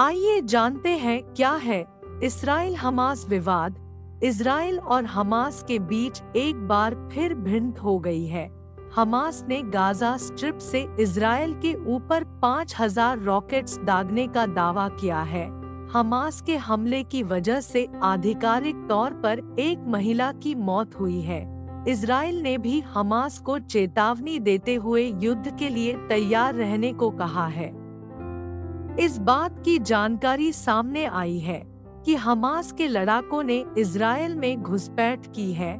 आइए जानते हैं क्या है इसराइल हमास विवाद। इसराइल और हमास के बीच एक बार फिर भिड़ंत हो गई है। हमास ने गाजा स्ट्रिप से इसराइल के ऊपर 5000 रॉकेट्स दागने का दावा किया है। हमास के हमले की वजह से आधिकारिक तौर पर एक महिला की मौत हुई है। इसराइल ने भी हमास को चेतावनी देते हुए युद्ध के लिए तैयार रहने को कहा है। इस बात की जानकारी सामने आई है कि हमास के लड़ाकों ने इजरायल में घुसपैठ की है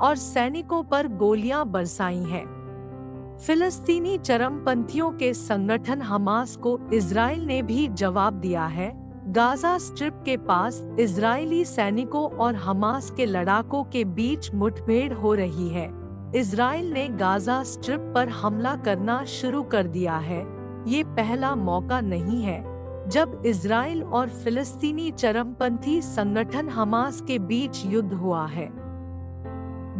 और सैनिकों पर गोलियां बरसाई हैं। फिलिस्तीनी चरमपंथियों के संगठन हमास को इजरायल ने भी जवाब दिया है। गाजा स्ट्रिप के पास इजरायली सैनिकों और हमास के लड़ाकों के बीच मुठभेड़ हो रही है। इजरायल ने गाजा स्ट्रिप पर हमला करना शुरू कर दिया है। ये पहला मौका नहीं है जब इजराइल और फिलिस्तीनी चरमपंथी संगठन हमास के बीच युद्ध हुआ है।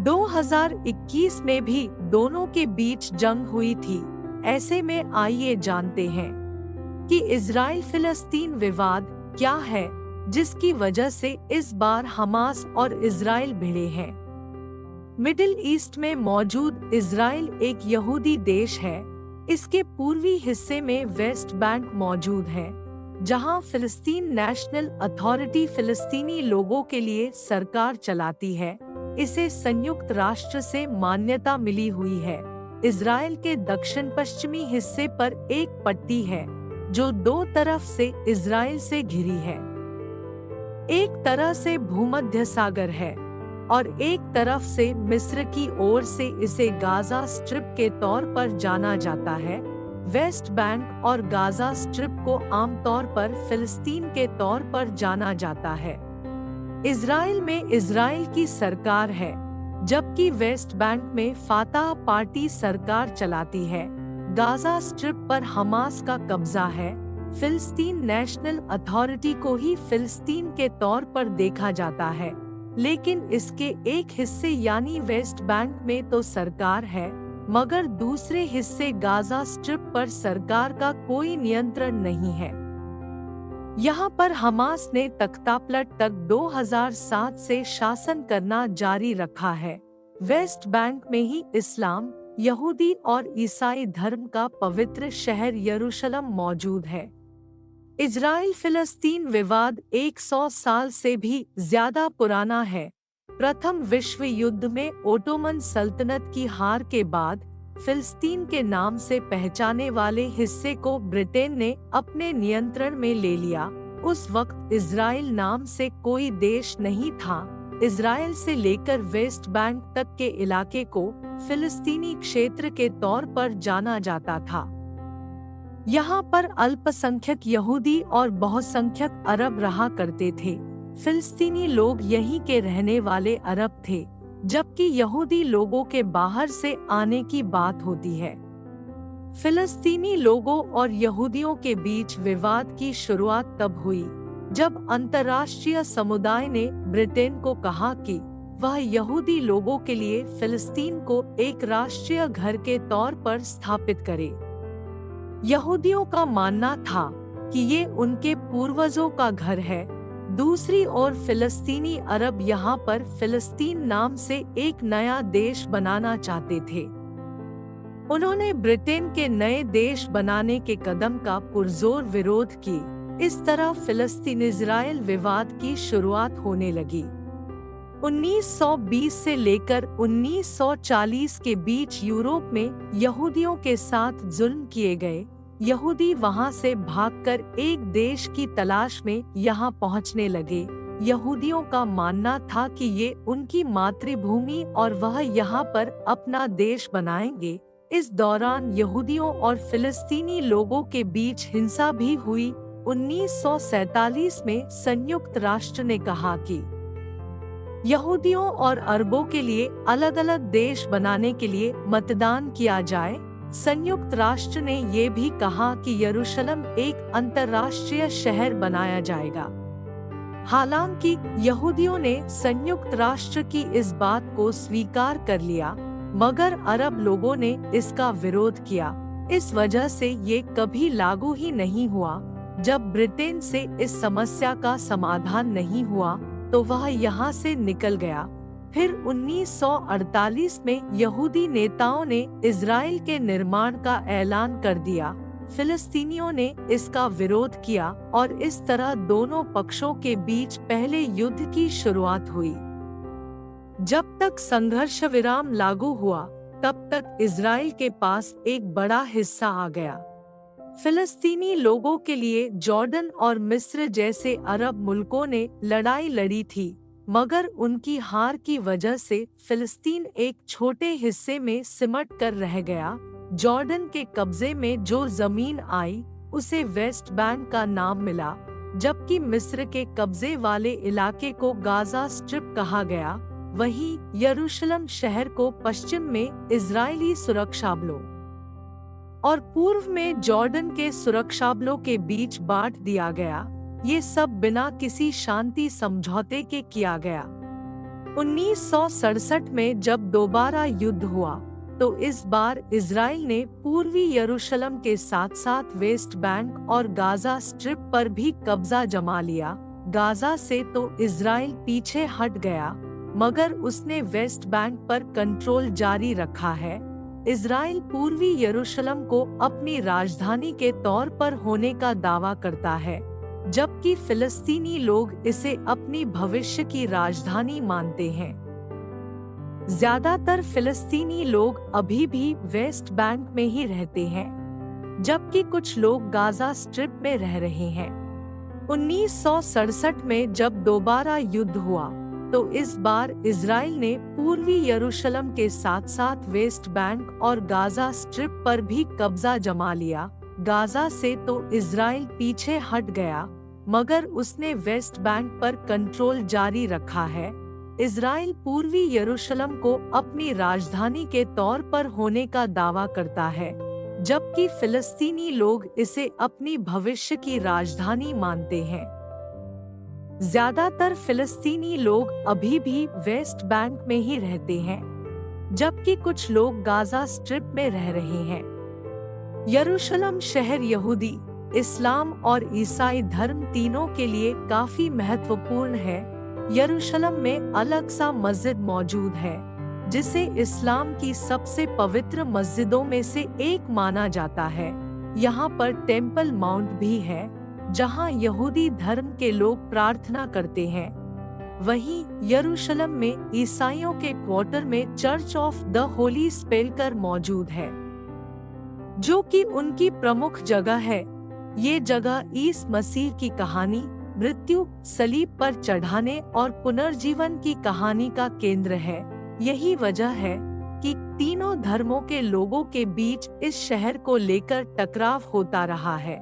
2021 में भी दोनों के बीच जंग हुई थी। ऐसे में आइए जानते हैं कि इजराइल फिलिस्तीन विवाद क्या है जिसकी वजह से इस बार हमास और इजराइल भिड़े हैं। मिडिल ईस्ट में मौजूद इजराइल एक यहूदी देश है। इसके पूर्वी हिस्से में वेस्ट बैंक मौजूद है, जहां फिलिस्तीन नेशनल अथॉरिटी फिलिस्तीनी लोगों के लिए सरकार चलाती है। इसे संयुक्त राष्ट्र से मान्यता मिली हुई है। इजराइल के दक्षिण पश्चिमी हिस्से पर एक पट्टी है जो दो तरफ से इजराइल से घिरी है। एक तरह से भूमध्य सागर है और एक तरफ से मिस्र की ओर से इसे गाजा स्ट्रिप के तौर पर जाना जाता है। वेस्ट बैंक और गाजा स्ट्रिप को आमतौर पर फिलिस्तीन के तौर पर जाना जाता है। इजराइल में इजराइल की सरकार है, जबकि वेस्ट बैंक में फाताह पार्टी सरकार चलाती है। गाजा स्ट्रिप पर हमास का कब्जा है। फिलिस्तीन नेशनल अथॉरिटी को ही फिलिस्तीन के तौर पर देखा जाता है, लेकिन इसके एक हिस्से यानी वेस्ट बैंक में तो सरकार है, मगर दूसरे हिस्से गाजा स्ट्रिप पर सरकार का कोई नियंत्रण नहीं है। यहाँ पर हमास ने तख्तापलट तक 2007 से शासन करना जारी रखा है। वेस्ट बैंक में ही इस्लाम, यहूदी और ईसाई धर्म का पवित्र शहर यरूशलेम मौजूद है। इजराइल फिलिस्तीन विवाद 100 साल से भी ज्यादा पुराना है। प्रथम विश्व युद्ध में ओटोमन सल्तनत की हार के बाद फिलिस्तीन के नाम से पहचाने वाले हिस्से को ब्रिटेन ने अपने नियंत्रण में ले लिया। उस वक्त इजराइल नाम से कोई देश नहीं था। इजराइल से लेकर वेस्ट बैंक तक के इलाके को फिलिस्तीनी क्षेत्र के तौर पर जाना जाता था। यहाँ पर अल्पसंख्यक यहूदी और बहुसंख्यक अरब रहा करते थे। फिलिस्तीनी लोग यहीं के रहने वाले अरब थे, जबकि यहूदी लोगों के बाहर से आने की बात होती है। फिलिस्तीनी लोगों और यहूदियों के बीच विवाद की शुरुआत तब हुई जब अंतर्राष्ट्रीय समुदाय ने ब्रिटेन को कहा कि वह यहूदी लोगों के लिए फिलिस्तीन को एक राष्ट्रीय घर के तौर पर स्थापित करे। यहूदियों का मानना था कि ये उनके पूर्वजों का घर है। दूसरी ओर फिलिस्तीनी अरब यहाँ पर फिलिस्तीन नाम से एक नया देश बनाना चाहते थे। उन्होंने ब्रिटेन के नए देश बनाने के कदम का पुरजोर विरोध की। इस तरह फिलिस्तीन इजराइल विवाद की शुरुआत होने लगी। 1920 से लेकर 1940 के बीच यूरोप में यहूदियों के साथ जुल्म किए गए। यहूदी वहां से भागकर एक देश की तलाश में यहाँ पहुँचने लगे। यहूदियों का मानना था कि ये उनकी मातृभूमि और वह यहाँ पर अपना देश बनाएंगे। इस दौरान यहूदियों और फिलिस्तीनी लोगों के बीच हिंसा भी हुई। 1947 में संयुक्त राष्ट्र ने कहा कि यहूदियों और अरबों के लिए अलग अलग देश बनाने के लिए मतदान किया जाए। संयुक्त राष्ट्र ने ये भी कहा कि यरूशलेम एक अंतर्राष्ट्रीय शहर बनाया जाएगा। हालांकि यहूदियों ने संयुक्त राष्ट्र की इस बात को स्वीकार कर लिया, मगर अरब लोगों ने इसका विरोध किया। इस वजह से ये कभी लागू ही नहीं हुआ। जब ब्रिटेन से इस समस्या का समाधान नहीं हुआ तो वह यहाँ से निकल गया। फिर 1948 में यहूदी नेताओं ने इज़राइल के निर्माण का ऐलान कर दिया। फिलिस्तीनियों ने इसका विरोध किया और इस तरह दोनों पक्षों के बीच पहले युद्ध की शुरुआत हुई। जब तक संघर्ष विराम लागू हुआ तब तक इज़राइल के पास एक बड़ा हिस्सा आ गया। फिलिस्तीनी लोगों के लिए जॉर्डन और मिस्र जैसे अरब मुल्कों ने लड़ाई लड़ी थी, मगर उनकी हार की वजह से फिलिस्तीन एक छोटे हिस्से में सिमट कर रह गया। जॉर्डन के कब्जे में जो जमीन आई उसे वेस्ट बैंक का नाम मिला, जबकि मिस्र के कब्जे वाले इलाके को गाजा स्ट्रिप कहा गया। वहीं यरूशलेम शहर को पश्चिम में इजरायली सुरक्षाबलों और पूर्व में जॉर्डन के सुरक्षाबलों के बीच बांट दिया गया। ये सब बिना किसी शांति समझौते के किया गया। 1967 में जब दोबारा युद्ध हुआ तो इस बार इजराइल ने पूर्वी यरूशलेम के साथ साथ वेस्ट बैंक और गाजा स्ट्रिप पर भी कब्जा जमा लिया। गाजा से तो इजराइल पीछे हट गया, मगर उसने वेस्ट बैंक पर कंट्रोल जारी रखा है। इजराइल पूर्वी यरूशलेम को अपनी राजधानी के तौर पर होने का दावा करता है, जबकि फिलिस्तीनी लोग इसे अपनी भविष्य की राजधानी मानते हैं। ज्यादातर फिलिस्तीनी लोग अभी भी वेस्ट बैंक में ही रहते हैं, जबकि कुछ लोग गाजा स्ट्रिप में रह रहे हैं। 1967 में जब दोबारा युद्ध हुआ तो इस बार इजराइल ने पूर्वी यरूशलेम के साथ साथ वेस्ट बैंक और गाजा स्ट्रिप पर भी कब्जा जमा लिया। गाजा से तो इजराइल पीछे हट गया, मगर उसने वेस्ट बैंक पर कंट्रोल जारी रखा है। इजराइल पूर्वी यरूशलेम को अपनी राजधानी के तौर पर होने का दावा करता है, जबकि फिलिस्तीनी लोग इसे अपनी भविष्य की राजधानी मानते हैं। ज्यादातर फिलिस्तीनी लोग अभी भी वेस्ट बैंक में ही रहते हैं, जबकि कुछ लोग गाजा स्ट्रिप में रह रहे हैं। यरूशलेम शहर यहूदी, इस्लाम और ईसाई धर्म तीनों के लिए काफी महत्वपूर्ण है। यरूशलेम में अलग सा मस्जिद मौजूद है, जिसे इस्लाम की सबसे पवित्र मस्जिदों में से एक माना जाता है। यहाँ पर टेम्पल माउंट भी है, जहाँ यहूदी धर्म के लोग प्रार्थना करते हैं। वहीं यरूशलेम में ईसाइयों के क्वार्टर में चर्च ऑफ द होली सेपल्कर मौजूद है, जो कि उनकी प्रमुख जगह है। ये जगह ईसा मसीह की कहानी, मृत्यु, सलीब पर चढ़ाने और पुनर्जीवन की कहानी का केंद्र है। यही वजह है कि तीनों धर्मों के लोगों के बीच इस शहर को लेकर टकराव होता रहा है।